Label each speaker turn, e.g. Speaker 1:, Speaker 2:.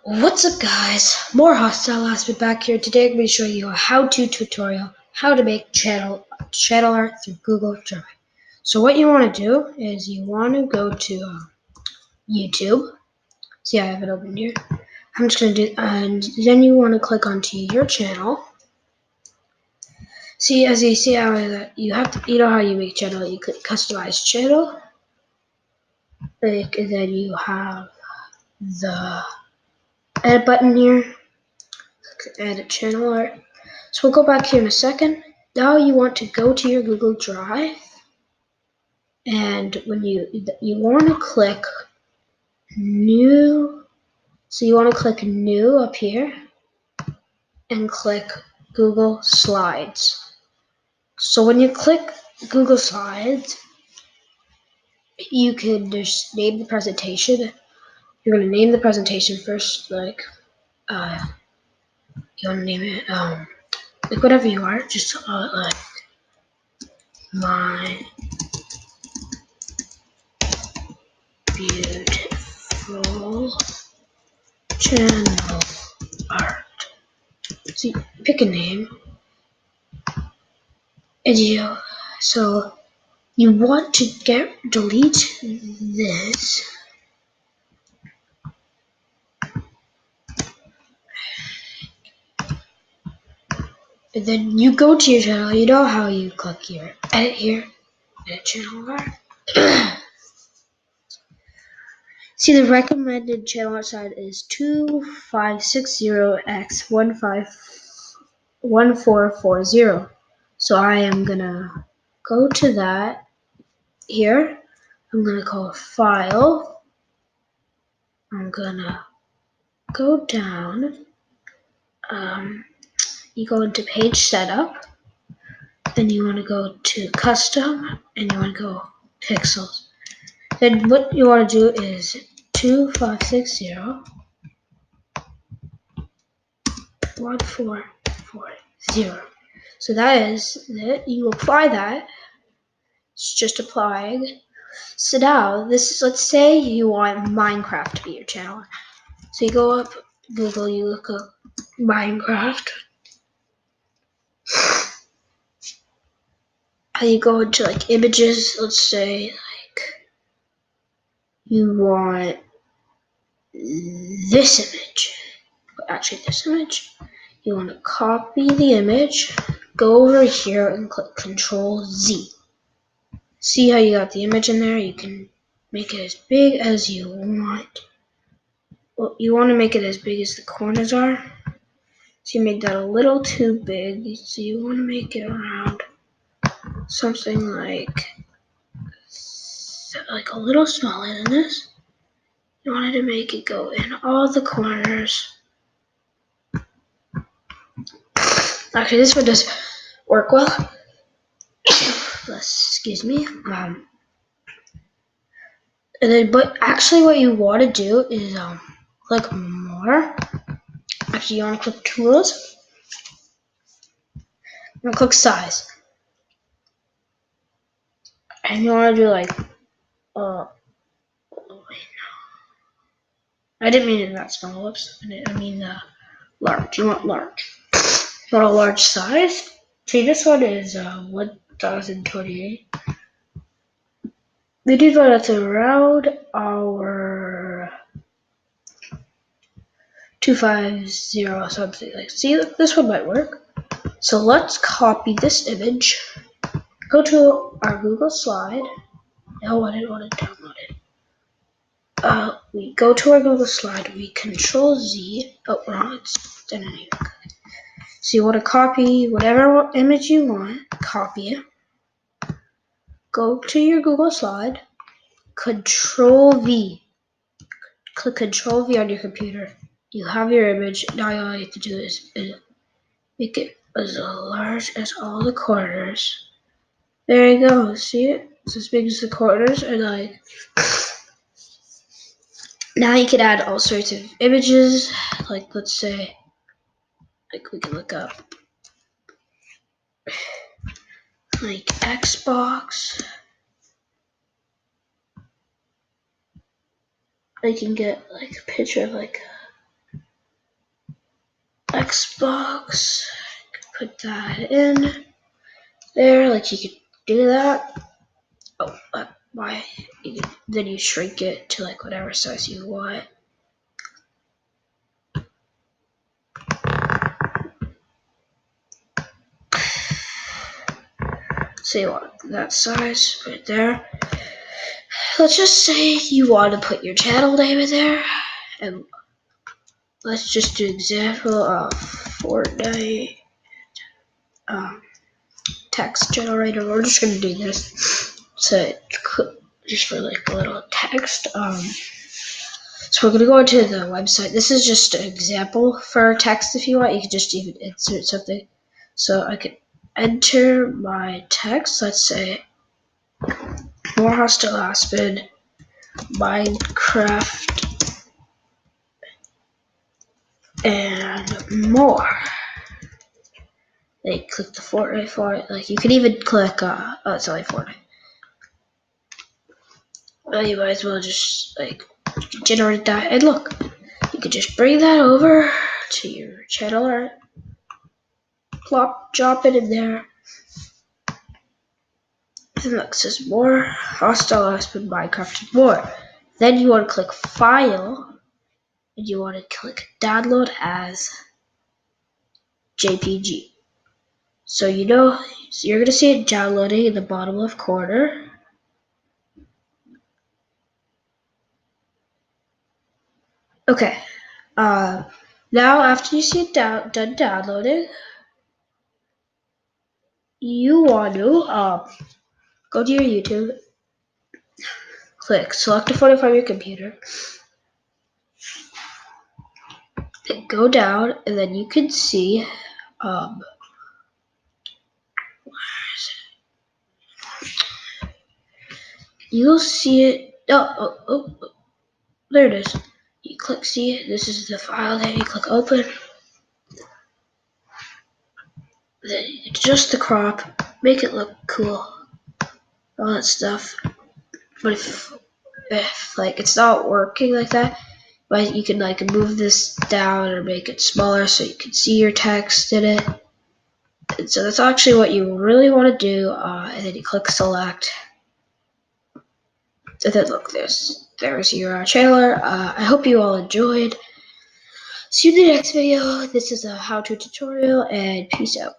Speaker 1: What's up guys, more Hostile Aspect back here. Today I'm going to show you a how-to tutorial how to make channel art through Google Drive. So what you want to do is you want to go to YouTube. See, I have it open here. I'm just going to do, and then you want to click onto your channel. See, as you see how you have to, you know how you make channel, you click customize channel. And then you have the edit button here. Edit channel art. So we'll go back here in a second. Now you want to go to your Google Drive, and when you want to click new. So you want to click new up here and click Google Slides. So when you click Google Slides, you can just name the presentation. You're going to name the presentation first, like you want to name it like whatever you are, just like my beautiful channel art. So you pick a name, and so you want to delete this. And then you go to your channel. You know how you click here, edit channel art. See, the recommended channel art size is 2560x1440. So I am gonna go to that here. I'm gonna call file. I'm gonna go down. You go into page setup. Then you want to go to custom, and you want to go pixels. Then what you want to do is 25601440. So that is it. You apply that. It's just applying. So now let's say you want Minecraft to be your channel. So you go up Google, you look up Minecraft. And you go into like images. Let's say like you want this image. Actually, this image. You want to copy the image, go over here and click Control Z. See how you got the image in there? You can make it as big as you want. Well, you want to make it as big as the corners are. So you made that a little too big. So you want to make it around something like a little smaller than this. You wanted to make it go in all the corners. Actually, this one does work well. Excuse me. And then, but actually, what you want to do is click more. Actually, you want to click tools. You want to click size, and you want to do like I didn't mean it that small. Whoops. I mean large. You want large. You want a large size. See, this one is 1028. We do that around our 250 something. Like, see, this one might work. So let's copy this image. Go to our Google slide. No, I didn't want to download it. We go to our Google slide. We Control Z. Oh, wrong. It's didn't even. So you want to copy whatever image you want. Copy it. Go to your Google slide. Control V. Click Control V on your computer. You have your image. Now all you have to do is make it as large as all the corners. There you go. See it? It's as big as the corners, and like now you can add all sorts of images. Like let's say, like we can look up like Xbox. I can get like a picture of like Xbox. Put that in there, like you could do that. Oh, why? Then you shrink it to like whatever size you want. So you want that size right there. Let's just say you want to put your channel name in there, and let's just do example of Fortnite text generator. We're just gonna do this, so just for like a little text. So we're gonna go into the website. This is just an example for text. If you want, you can just even insert something. So I could enter my text. Let's say more hostile Aspen, Minecraft, and more. They click the Fortnite for it. Like you could even click. Oh, it's only Fortnite. Well, you might as well just like generate that. And look, you could just bring that over to your channel art. Drop it in there. And look, it says more hostile Aspen Minecraft more. Then you want to click File, and you want to click Download as JPG. So so you're gonna see it downloading in the bottom left corner. Okay. Now after you see it done downloading, you want to go to your YouTube, click select a photo from your computer, then go down, and then you can see you'll see it. Oh, there it is. You click see. This is the file. Then you click open. Then adjust the crop, make it look cool, all that stuff. But if like it's not working like that, but you can like move this down or make it smaller so you can see your text in it. And so that's actually what you really want to do. And then you click select. And then look, there's your trailer. I hope you all enjoyed. See you in the next video. This is a how-to tutorial, and peace out.